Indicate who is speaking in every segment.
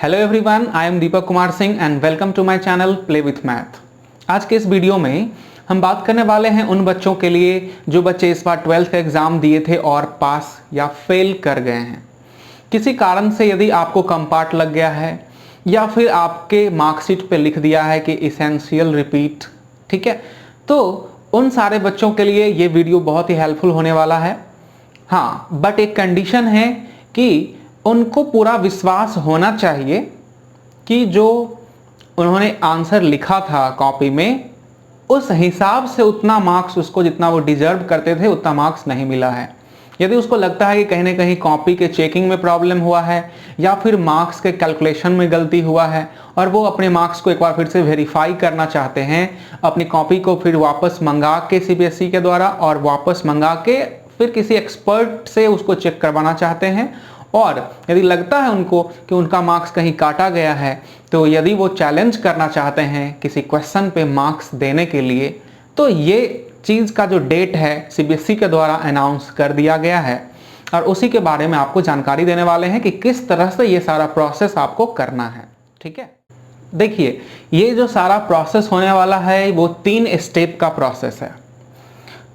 Speaker 1: Hello everyone, I am Deepak Kumar Singh and welcome to my channel play with math. आज के इस video में हम बात करने वाले हैं उन बच्चों के लिए जो बच्चे इस बार 12th का एग्ज़ाम दिए थे और पास या फेल कर गए हैं। किसी कारण से यदि आपको कम पार्ट लग गया है या फिर आपके मार्कशीट पे लिख दिया है कि इसेंशियल रिपीट, ठीक है, तो उन सारे बच्चों के लिए ये वीडियो बहुत ही हेल्पफुल होने वाला है। हाँ, बट एक कंडीशन है कि उनको पूरा विश्वास होना चाहिए कि जो उन्होंने आंसर लिखा था कॉपी में उस हिसाब से उतना मार्क्स उसको जितना वो डिजर्व करते थे उतना मार्क्स नहीं मिला है। यदि उसको लगता है कि कहीं ना कहीं कॉपी के चेकिंग में प्रॉब्लम हुआ है या फिर मार्क्स के कैलकुलेशन में गलती हुआ है और वो अपने मार्क्स को एक बार फिर से वेरीफाई करना चाहते हैं, अपनी कॉपी को फिर वापस मंगा के सीबीएसई के द्वारा और वापस मंगा के फिर किसी एक्सपर्ट से उसको चेक करवाना चाहते हैं, और यदि लगता है उनको कि उनका मार्क्स कहीं काटा गया है, तो यदि वो चैलेंज करना चाहते हैं किसी क्वेश्चन पे मार्क्स देने के लिए, तो ये चीज़ का जो डेट है सीबीएसई के द्वारा अनाउंस कर दिया गया है और उसी के बारे में आपको जानकारी देने वाले हैं कि किस तरह से ये सारा प्रोसेस आपको करना है। ठीक है, देखिए ये जो सारा प्रोसेस होने वाला है वो 3 स्टेप का प्रोसेस है।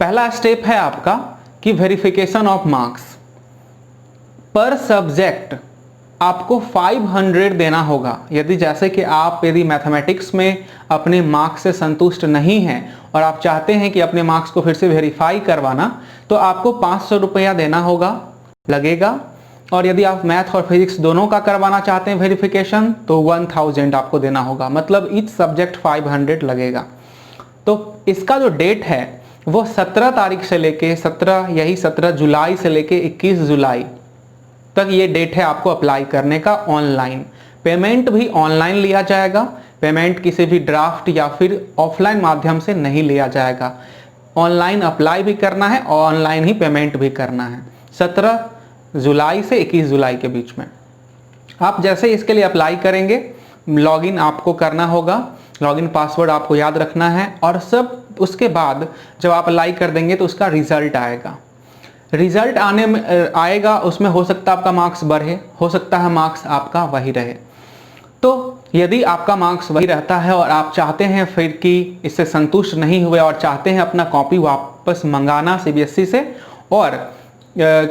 Speaker 1: पहला स्टेप है आपका कि वेरिफिकेशन ऑफ मार्क्स। पर सब्जेक्ट आपको 500 देना होगा। यदि जैसे कि आप यदि मैथमेटिक्स में अपने मार्क्स से संतुष्ट नहीं हैं और आप चाहते हैं कि अपने मार्क्स को फिर से वेरीफाई करवाना, तो आपको 500 रुपया देना लगेगा। और यदि आप मैथ और फिजिक्स दोनों का करवाना चाहते हैं वेरिफिकेशन, तो 1000 आपको देना होगा, मतलब ईच सब्जेक्ट 500 लगेगा। तो इसका जो डेट है वो 17 तारीख से लेके 17 जुलाई से लेके 21 जुलाई तक ये डेट है आपको अप्लाई करने का। ऑनलाइन पेमेंट भी ऑनलाइन लिया जाएगा, पेमेंट किसी भी ड्राफ्ट या फिर ऑफलाइन माध्यम से नहीं लिया जाएगा। ऑनलाइन अप्लाई भी करना है और ऑनलाइन ही पेमेंट भी करना है। 17 जुलाई से 21 जुलाई के बीच में आप जैसे इसके लिए अप्लाई करेंगे, लॉगिन आपको करना होगा, लॉगिन पासवर्ड आपको याद रखना है और सब। उसके बाद जब आप अप्लाई कर देंगे तो उसका रिजल्ट आएगा। रिजल्ट आएगा, उसमें हो सकता है आपका मार्क्स बढ़े, हो सकता है मार्क्स आपका वही रहे। तो यदि आपका मार्क्स वही रहता है और आप चाहते हैं फिर कि इससे संतुष्ट नहीं हुए और चाहते हैं अपना कॉपी वापस मंगाना सीबीएसई से और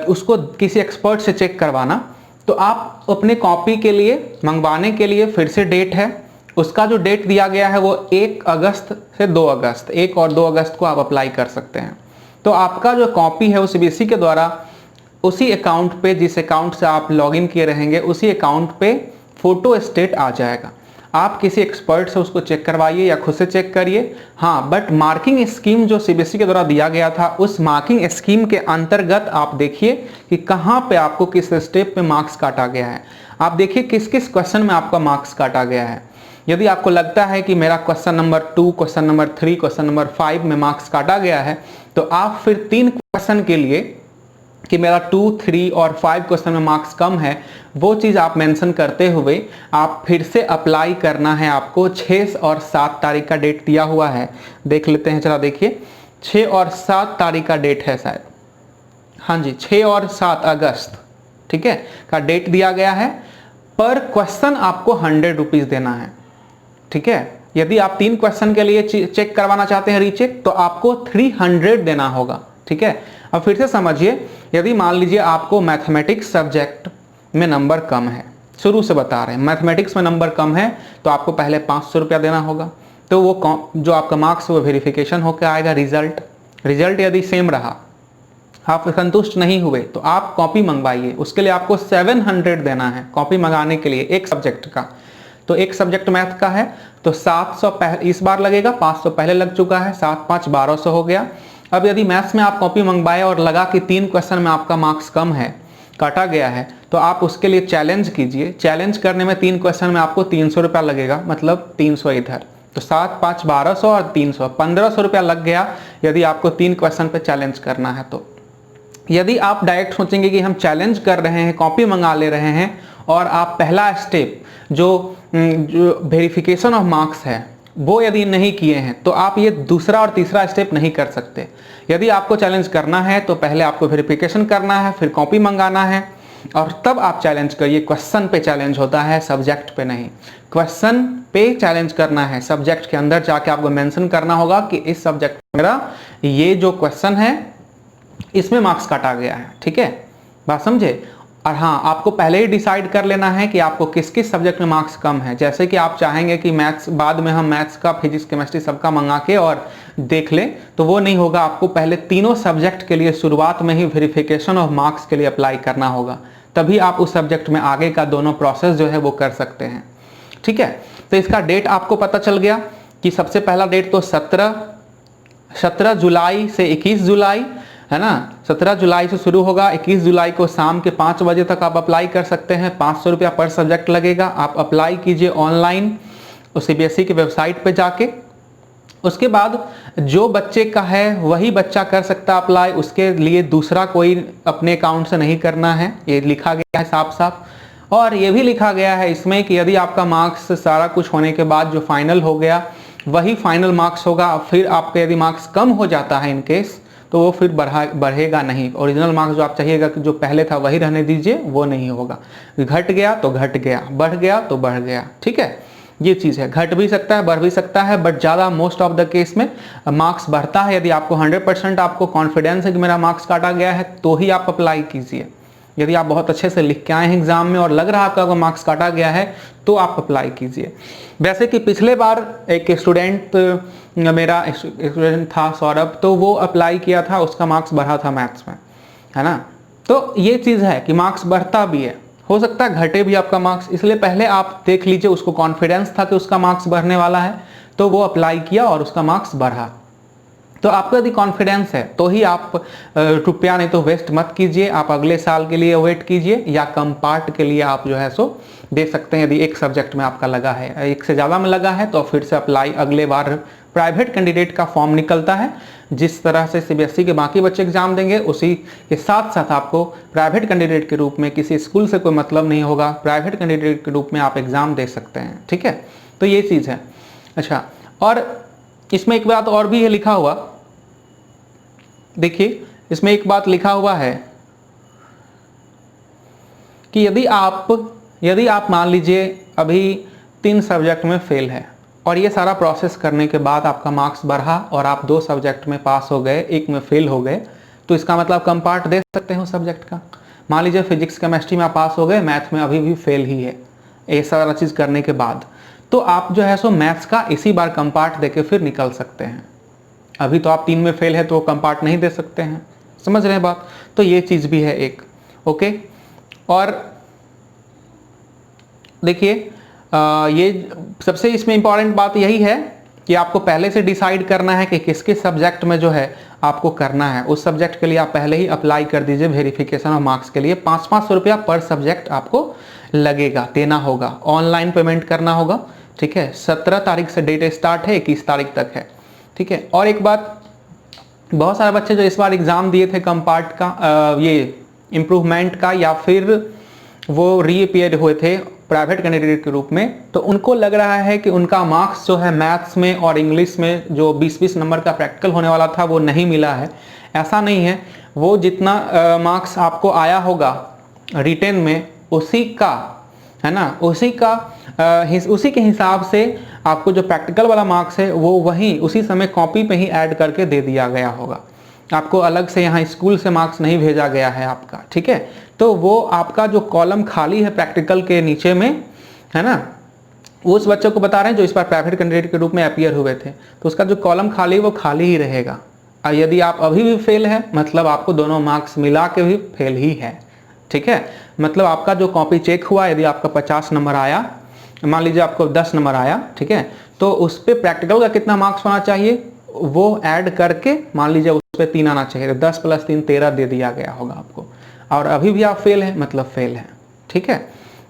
Speaker 1: उसको किसी एक्सपर्ट से चेक करवाना, तो आप अपने कॉपी के लिए मंगवाने के लिए फिर से डेट है, उसका जो डेट दिया गया है वो 1 अगस्त से 2 अगस्त, 1 और 2 अगस्त को आप अप्लाई कर सकते हैं। तो आपका जो कॉपी है वो सीबीएसई के द्वारा उसी अकाउंट पे, जिस अकाउंट से आप लॉगिन किए रहेंगे, उसी अकाउंट पे फोटो स्टेट आ जाएगा। आप किसी एक्सपर्ट से उसको चेक करवाइए या खुद से चेक करिए। हाँ, बट मार्किंग स्कीम जो सीबीएसई के द्वारा दिया गया था, उस मार्किंग स्कीम के अंतर्गत आप देखिए कि कहाँ पे आपको किस स्टेप पे मार्क्स काटा गया है। आप देखिए किस किस क्वेश्चन में आपका मार्क्स काटा गया है। यदि आपको लगता है कि मेरा question number 2, question number 3, question number 5 में मार्क्स काटा गया है, तो आप फिर 3 क्वेश्चन के लिए कि मेरा 2, 3 और 5 क्वेश्चन में मार्क्स कम है, वो चीज़ आप मेंशन करते हुए आप फिर से अप्लाई करना है। आपको 6 और 7 तारीख का डेट दिया हुआ है, देख लेते हैं। चला देखिए, 6 और 7 तारीख का डेट है शायद, हाँ जी, 6 और 7 अगस्त, ठीक है, का डेट दिया गया है। पर क्वेश्चन आपको 100 रुपीज़ देना है, ठीक है। यदि आप 3 क्वेश्चन के लिए चेक करवाना चाहते हैं रीचेक, तो आपको 300 देना होगा, ठीक है। अब फिर से समझिए, यदि मान लीजिए आपको मैथमेटिक्स सब्जेक्ट में नंबर कम है, शुरू से बता रहे हैं मैथमेटिक्स में नंबर कम है, तो आपको पहले 500 रुपया देना होगा। तो वो जो आपका मार्क्स वो वेरिफिकेशन होकर आएगा। रिजल्ट यदि सेम रहा, आप संतुष्ट नहीं हुए, तो आप कॉपी मंगवाइए। उसके लिए आपको 700 देना है कॉपी मंगाने के लिए, एक सब्जेक्ट का। तो एक सब्जेक्ट मैथ का है तो 700 इस बार लगेगा, 500 पहले लग चुका है, 7 5 1200 हो गया। अब यदि मैथ्स में आप कॉपी मंगवाए और लगा कि 3 क्वेश्चन में आपका मार्क्स कम है, काटा गया है, तो आप उसके लिए चैलेंज कीजिए। चैलेंज करने में 3 क्वेश्चन में आपको 300 रुपया लगेगा, मतलब 300 इधर, तो 7 5 1200 और 300 1500 रुपया लग गया यदि आपको 3 क्वेश्चन पे चैलेंज करना है। तो यदि आप डायरेक्ट सोचेंगे कि हम चैलेंज कर रहे हैं, कॉपी मंगा ले रहे हैं, और आप पहला स्टेप जो वेरिफिकेशन ऑफ मार्क्स है वो यदि नहीं किए हैं, तो आप ये दूसरा और तीसरा स्टेप नहीं कर सकते। यदि आपको चैलेंज करना है तो पहले आपको वेरिफिकेशन करना है, फिर कॉपी मंगाना है, और तब आप चैलेंज करिए। क्वेश्चन पे चैलेंज होता है, सब्जेक्ट पे नहीं। क्वेश्चन पे चैलेंज करना है, सब्जेक्ट के अंदर जाके आपको मेंशन करना होगा कि इस सब्जेक्ट में मेरा ये जो क्वेश्चन है इसमें मार्क्स काटा गया है। ठीक है, बात समझे। और हाँ, आपको पहले ही डिसाइड कर लेना है कि आपको किस किस सब्जेक्ट में मार्क्स कम है। जैसे कि आप चाहेंगे कि मैथ्स बाद में हम मैथ्स का, फिजिक्स, केमिस्ट्री सबका मंगा के और देख लें, तो वो नहीं होगा। आपको पहले तीनों सब्जेक्ट के लिए शुरुआत में ही वेरिफिकेशन ऑफ मार्क्स के लिए अप्लाई करना होगा, तभी आप उस सब्जेक्ट में आगे का दोनों प्रोसेस जो है वो कर सकते हैं। ठीक है, तो इसका डेट आपको पता चल गया कि सबसे पहला डेट तो 17 जुलाई से 21 जुलाई है ना। 17 जुलाई से शुरू होगा, 21 जुलाई को शाम के 5 बजे तक आप अप्लाई कर सकते हैं। 500 रुपया पर सब्जेक्ट लगेगा। आप अप्लाई कीजिए ऑनलाइन सीबीएसई की वेबसाइट पे जाके। उसके बाद जो बच्चे का है वही बच्चा कर सकता अप्लाई, उसके लिए दूसरा कोई अपने अकाउंट से नहीं करना है, ये लिखा गया है साफ साफ। और ये भी लिखा गया है इसमें कि यदि आपका मार्क्स सारा कुछ होने के बाद जो फाइनल हो गया वही फाइनल मार्क्स होगा। फिर आपके यदि मार्क्स कम हो जाता है इन केस, तो वो फिर बढ़ेगा नहीं। ओरिजिनल मार्क्स जो आप चाहिएगा कि जो पहले था वही रहने दीजिए, वो नहीं होगा। घट गया तो घट गया, बढ़ गया तो बढ़ गया। ठीक है, ये चीज़ है। घट भी सकता है, बढ़ भी सकता है, बट ज़्यादा मोस्ट ऑफ द केस में मार्क्स बढ़ता है। यदि आपको 100% आपको कॉन्फिडेंस है कि मेरा मार्क्स काटा गया है, तो ही आप अप्लाई कीजिए। यदि आप बहुत अच्छे से लिख के आए हैं एग्जाम में और लग रहा है आपका मार्क्स काटा गया है, तो आप अप्लाई कीजिए। वैसे कि पिछले बार एक स्टूडेंट, मेरा स्टूडेंट था सौरभ, तो वो अप्लाई किया था, उसका मार्क्स बढ़ा था मैथ्स में, है ना। तो ये चीज़ है कि मार्क्स बढ़ता भी है, हो सकता है घटे भी आपका मार्क्स। इसलिए पहले आप देख लीजिए, उसको कॉन्फिडेंस था कि उसका मार्क्स बढ़ने वाला है, तो वो अप्लाई किया और उसका मार्क्स बढ़ा। तो आपको यदि कॉन्फिडेंस है तो ही आप रुपया नहीं तो वेस्ट मत कीजिए। आप अगले साल के लिए वेट कीजिए, या कम पार्ट के लिए आप जो है सो दे सकते हैं। यदि एक सब्जेक्ट में आपका लगा है, एक से ज़्यादा में लगा है, तो फिर से अप्लाई अगले बार। प्राइवेट कैंडिडेट का फॉर्म निकलता है, जिस तरह से सीबीएसई के बाकी बच्चे एग्जाम देंगे, उसी के साथ साथ आपको प्राइवेट कैंडिडेट के रूप में किसी स्कूल से कोई मतलब नहीं होगा, प्राइवेट कैंडिडेट के रूप में आप एग्जाम दे सकते हैं। ठीक है, तो ये चीज़ है। अच्छा, और इसमें एक बात और भी है लिखा हुआ, देखिए इसमें एक बात लिखा हुआ है कि यदि आप मान लीजिए अभी 3 सब्जेक्ट में फेल है और ये सारा प्रोसेस करने के बाद आपका मार्क्स बढ़ा और आप 2 सब्जेक्ट में पास हो गए, 1 में फेल हो गए, तो इसका मतलब कम पार्ट दे सकते हैं उस सब्जेक्ट का। मान लीजिए फिजिक्स केमिस्ट्री में आप पास हो गए, मैथ में अभी भी फेल ही है, ये सारा चीज़ करने के बाद, तो आप जो है सो मैथ्स का इसी बार कम पार्ट दे के फिर निकल सकते हैं। अभी तो आप 3 में फेल है तो कम पार्ट नहीं दे सकते हैं, समझ रहे हैं बात। तो ये चीज़ भी है एक। ओके, और देखिए ये सबसे इसमें इंपॉर्टेंट बात यही है कि आपको पहले से डिसाइड करना है कि किस किस सब्जेक्ट में जो है आपको करना है। उस सब्जेक्ट के लिए आप पहले ही अप्लाई कर दीजिए वेरिफिकेशन ऑफ मार्क्स के लिए। 500 रुपया पर सब्जेक्ट आपको लगेगा, देना होगा, ऑनलाइन पेमेंट करना होगा। ठीक है, 17 तारीख से डेट स्टार्ट है, 21 तारीख तक है। ठीक है, और एक बात, बहुत सारे बच्चे जो इस बार एग्ज़ाम दिए थे कम पार्ट का, ये इम्प्रूवमेंट का, या फिर वो रीअपीयर हुए थे प्राइवेट कैंडिडेट के रूप में, तो उनको लग रहा है कि उनका मार्क्स जो है मैथ्स में और इंग्लिश में जो 20-20 नंबर का प्रैक्टिकल होने वाला था वो नहीं मिला है। ऐसा नहीं है, वो जितना मार्क्स आपको आया होगा रिटेन में, उसी का है ना, उसी के हिसाब से आपको जो प्रैक्टिकल वाला मार्क्स है वो वहीं उसी समय कॉपी पे ही ऐड करके दे दिया गया होगा। आपको अलग से यहाँ स्कूल से मार्क्स नहीं भेजा गया है आपका। ठीक है, तो वो आपका जो कॉलम खाली है प्रैक्टिकल के नीचे में, है ना, उस बच्चों को बता रहे हैं जो इस बार प्राइवेट कैंडिडेट के रूप में अपीयर हुए थे, तो उसका जो कॉलम खाली वो खाली ही रहेगा। और यदि आप अभी भी फेल है, मतलब आपको दोनों मार्क्स मिला के भी फेल ही है। ठीक है, मतलब आपका जो कॉपी चेक हुआ, यदि आपका 50 नंबर आया, मान लीजिए आपको 10 नंबर आया, ठीक है, तो उस पर प्रैक्टिकल का कितना मार्क्स होना चाहिए वो ऐड करके मान लीजिए उस पर 3 आना चाहिए, तो 10 + 3 13 दे दिया गया होगा आपको, और अभी भी आप फेल हैं, मतलब फेल है। ठीक है,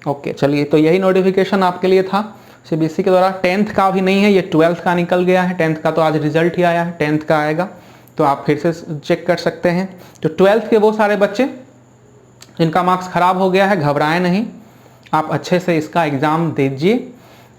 Speaker 1: ओके, चलिए, तो यही नोटिफिकेशन आपके लिए था सीबीएसई के द्वारा। 10th का भी नहीं है, ये 12th का निकल गया है। 10th का तो आज रिजल्ट ही आया है, 10th का आएगा, तो आप फिर से चेक कर सकते हैं। तो 12th के वो सारे बच्चे जिनका मार्क्स ख़राब हो गया है, घबराएं नहीं, आप अच्छे से इसका एग्ज़ाम दीजिए,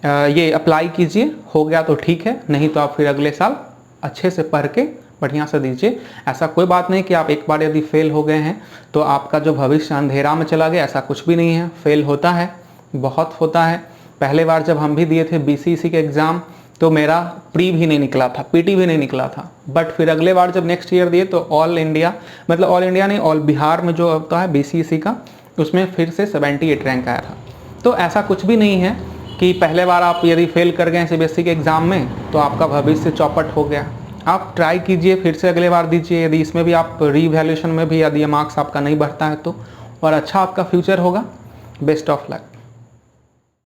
Speaker 1: ये अप्लाई कीजिए, हो गया तो ठीक है, नहीं तो आप फिर अगले साल अच्छे से पढ़ के बढ़िया से दीजिए। ऐसा कोई बात नहीं कि आप एक बार यदि फेल हो गए हैं तो आपका जो भविष्य अंधेरा में चला गया, ऐसा कुछ भी नहीं है। फेल होता है, बहुत होता है। पहले बार जब हम भी दिए थे BCEC के एग्ज़ाम तो मेरा प्री भी नहीं निकला था, PT भी नहीं निकला था। बट फिर अगले बार जब नेक्स्ट ईयर दिए तो ऑल इंडिया नहीं, ऑल बिहार में जो होता है BCEC का, उसमें फिर से 78 रैंक आया था। तो ऐसा कुछ भी नहीं है कि पहले बार आप यदि फेल कर गए CBSE के एग्ज़ाम में तो आपका भविष्य चौपट हो गया। आप ट्राई कीजिए, फिर से अगले बार दीजिए। यदि इसमें भी आप रीवैल्यूएशन में भी यदि मार्क्स आपका नहीं बढ़ता है तो, और अच्छा आपका फ्यूचर होगा। Best of luck.